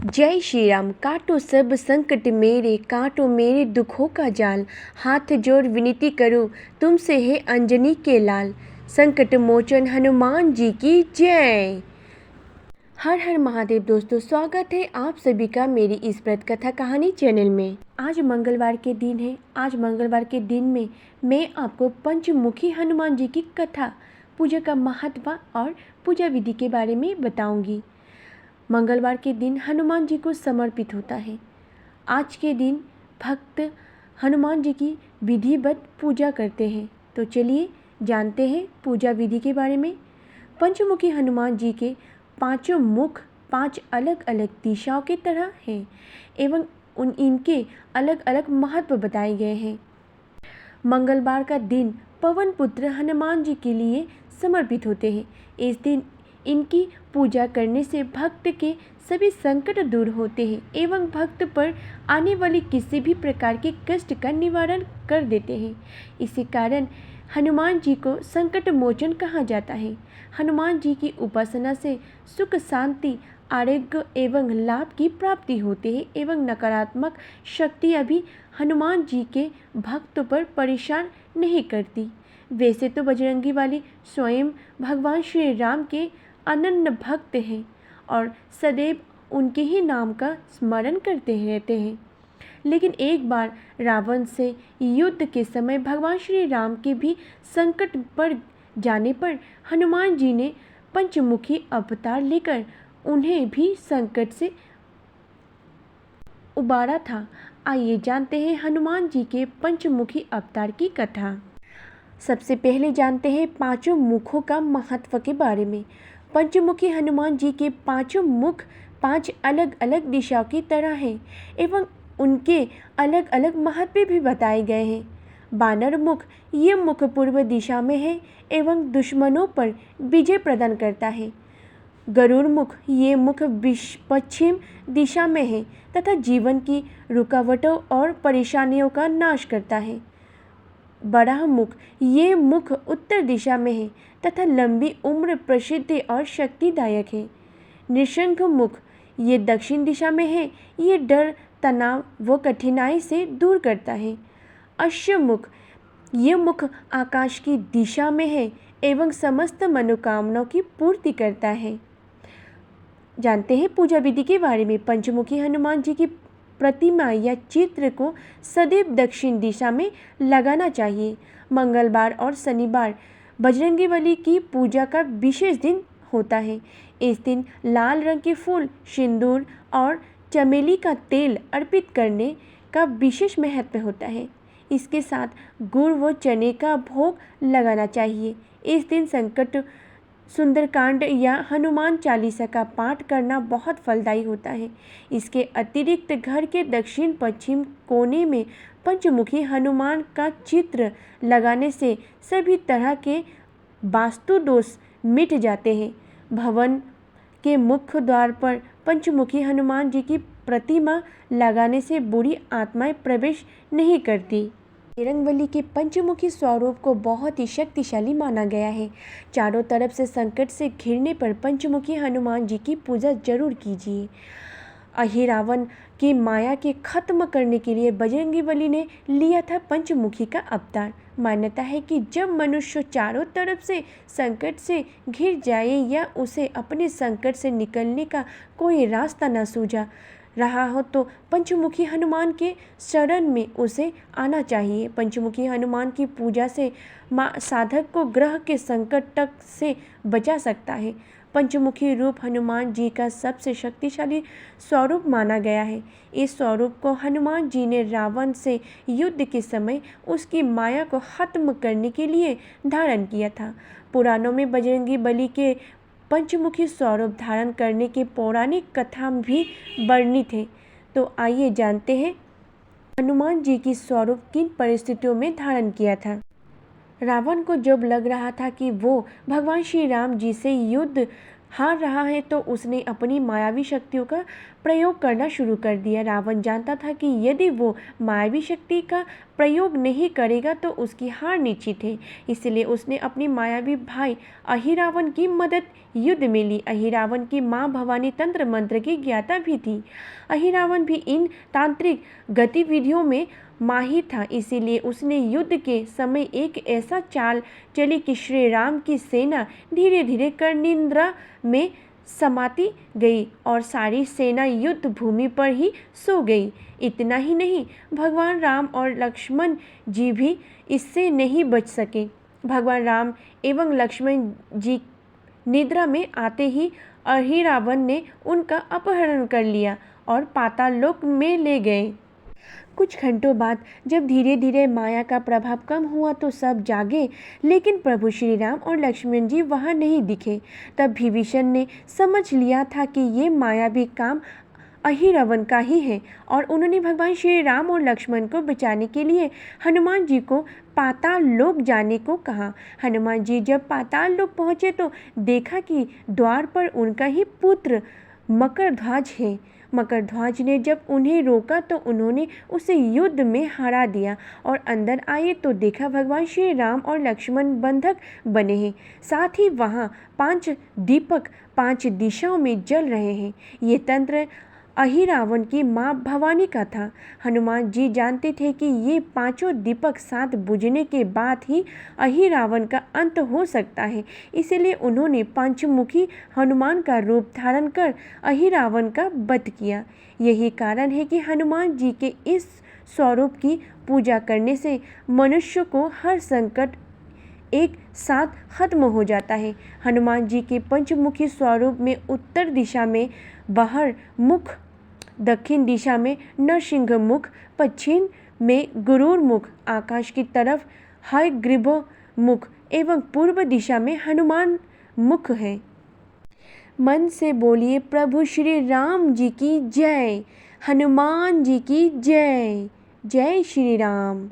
जय श्री राम। काटो सब संकट मेरे, काटो मेरे दुखों का जाल, हाथ जोड़ विनती करूं तुमसे है अंजनी के लाल। संकट मोचन हनुमान जी की जय। हर हर महादेव। दोस्तों, स्वागत है आप सभी का मेरी इस व्रत कथा कहानी चैनल में। आज मंगलवार के दिन है। आज मंगलवार के दिन में मैं आपको पंचमुखी हनुमान जी की कथा, पूजा का महत्व और पूजा विधि के बारे में बताऊंगी। मंगलवार के दिन हनुमान जी को समर्पित होता है। आज के दिन भक्त हनुमान जी की विधिवत पूजा करते हैं। तो चलिए जानते हैं पूजा विधि के बारे में। पंचमुखी हनुमान जी के पांचों मुख पांच अलग अलग दिशाओं की तरह हैं एवं इनके अलग अलग महत्व बताए गए हैं। मंगलवार का दिन पवन पुत्र हनुमान जी के लिए समर्पित होते हैं। इस दिन इनकी पूजा करने से भक्त के सभी संकट दूर होते हैं एवं भक्त पर आने वाली किसी भी प्रकार के कष्ट का निवारण कर देते हैं। इसी कारण हनुमान जी को संकट मोचन कहा जाता है। हनुमान जी की उपासना से सुख शांति आरोग्य एवं लाभ की प्राप्ति होती है एवं नकारात्मक शक्तियाँ भी हनुमान जी के भक्तों पर परेशान नहीं करती। वैसे तो बजरंगी वाली स्वयं भगवान श्री राम के अनन्य भक्त हैं और सदैव उनके ही नाम का स्मरण करते रहते हैं। लेकिन एक बार रावण से युद्ध के समय भगवान श्री राम के भी संकट पड़ जाने पर हनुमान जी ने पंचमुखी अवतार लेकर उन्हें भी संकट से उबारा था। आइए जानते हैं हनुमान जी के पंचमुखी अवतार की कथा। सबसे पहले जानते हैं पांचों मुखों का महत्व के बारे में। पंचमुखी हनुमान जी के पांचों मुख पांच अलग अलग दिशाओं की तरह हैं एवं उनके अलग अलग महत्व भी बताए गए हैं। बानर मुख, ये मुख पूर्व दिशा में है एवं दुश्मनों पर विजय प्रदान करता है। गरुड़ मुख, ये मुख पश्चिम दिशा में है तथा जीवन की रुकावटों और परेशानियों का नाश करता है। बड़ा मुख, ये मुख उत्तर दिशा में है तथा लंबी उम्र, प्रसिद्धि और शक्तिदायक है। नृशंख मुख, ये दक्षिण दिशा में है, ये डर, तनाव व कठिनाई से दूर करता है। अश्वमुख, ये मुख आकाश की दिशा में है एवं समस्त मनोकामनाओं की पूर्ति करता है। जानते हैं पूजा विधि के बारे में। पंचमुखी हनुमान जी की प्रतिमा या चित्र को सदैव दक्षिण दिशा में लगाना चाहिए। मंगलवार और शनिवार बजरंगबली की पूजा का विशेष दिन होता है। इस दिन लाल रंग के फूल, सिंदूर और चमेली का तेल अर्पित करने का विशेष महत्व होता है। इसके साथ गुड़ व चने का भोग लगाना चाहिए। इस दिन संकट सुंदरकांड या हनुमान चालीसा का पाठ करना बहुत फलदायी होता है। इसके अतिरिक्त घर के दक्षिण पश्चिम कोने में पंचमुखी हनुमान का चित्र लगाने से सभी तरह के वास्तु दोष मिट जाते हैं। भवन के मुख्य द्वार पर पंचमुखी हनुमान जी की प्रतिमा लगाने से बुरी आत्माएं प्रवेश नहीं करती। बजरंगबली के पंचमुखी स्वरूप को बहुत ही शक्तिशाली माना गया है। चारों तरफ से संकट से घिरने पर पंचमुखी हनुमान जी की पूजा जरूर कीजिए। अहिरावण की माया के खत्म करने के लिए बजरंगबली ने लिया था पंचमुखी का अवतार। मान्यता है कि जब मनुष्य चारों तरफ से संकट से घिर जाए या उसे अपने संकट से निकलने का कोई रास्ता न सूझा रहा हो तो पंचमुखी हनुमान के शरण में उसे आना चाहिए। पंचमुखी हनुमान की पूजा से साधक को ग्रह के संकट तक से बचा सकता है। पंचमुखी रूप हनुमान जी का सबसे शक्तिशाली स्वरूप माना गया है। इस स्वरूप को हनुमान जी ने रावण से युद्ध के समय उसकी माया को खत्म करने के लिए धारण किया था। पुराणों में बजरंगबली के पंचमुखी स्वरूप धारण करने की पौराणिक कथा भी वर्णित है। तो आइए जानते हैं हनुमान जी की स्वरूप किन परिस्थितियों में धारण किया था। रावण को जब लग रहा था कि वो भगवान श्री राम जी से युद्ध हार रहा है तो उसने अपनी मायावी शक्तियों का प्रयोग करना शुरू कर दिया। रावण जानता था कि यदि वो मायावी शक्ति का प्रयोग नहीं करेगा तो उसकी हार निश्चित है। इसलिए उसने अपनी मायावी भाई अहिरावण की मदद युद्ध में ली। अहिरावण की माँ भवानी तंत्र मंत्र की ज्ञाता भी थी। अहिरावण भी इन तांत्रिक गतिविधियों में माहिर था, इसीलिए उसने युद्ध के समय एक ऐसा चाल चली कि श्री राम की सेना धीरे धीरे करनिंद्रा में समाती गई और सारी सेना युद्ध भूमि पर ही सो गई। इतना ही नहीं, भगवान राम और लक्ष्मण जी भी इससे नहीं बच सके। भगवान राम एवं लक्ष्मण जी निद्रा में आते ही अहिरावण ने उनका अपहरण कर लिया और पाताल लोक में ले गए। कुछ घंटों बाद जब धीरे धीरे माया का प्रभाव कम हुआ तो सब जागे, लेकिन प्रभु श्री राम और लक्ष्मण जी वहाँ नहीं दिखे। तब विभीषण ने समझ लिया था कि ये मायावी काम अहिरावण का ही है और उन्होंने भगवान श्री राम और लक्ष्मण को बचाने के लिए हनुमान जी को पाताल लोक जाने को कहा। हनुमान जी जब पाताल लोक पहुँचे तो देखा कि द्वार पर उनका ही पुत्र मकरध्वज है। मकरध्वज ने जब उन्हें रोका तो उन्होंने उसे युद्ध में हरा दिया और अंदर आए तो देखा भगवान श्री राम और लक्ष्मण बंधक बने हैं। साथ ही वहाँ 5 दीपक 5 दिशाओं में जल रहे हैं। ये तंत्र अहिरावण की माँ भवानी का था। हनुमान जी जानते थे कि ये 5 दीपक साथ बुझने के बाद ही अहिरावण का अंत हो सकता है, इसलिए उन्होंने पंचमुखी हनुमान का रूप धारण कर अहिरावण का वध किया। यही कारण है कि हनुमान जी के इस स्वरूप की पूजा करने से मनुष्य को हर संकट एक साथ खत्म हो जाता है। हनुमान जी के पंचमुखी स्वरूप में उत्तर दिशा में बहर मुख, दक्षिण दिशा में नरसिंह मुख, पश्चिम में गरुड़ मुख, आकाश की तरफ हयग्रीव मुख एवं पूर्व दिशा में हनुमान मुख है। मन से बोलिए प्रभु श्री राम जी की जय, हनुमान जी की जय। जय श्री राम।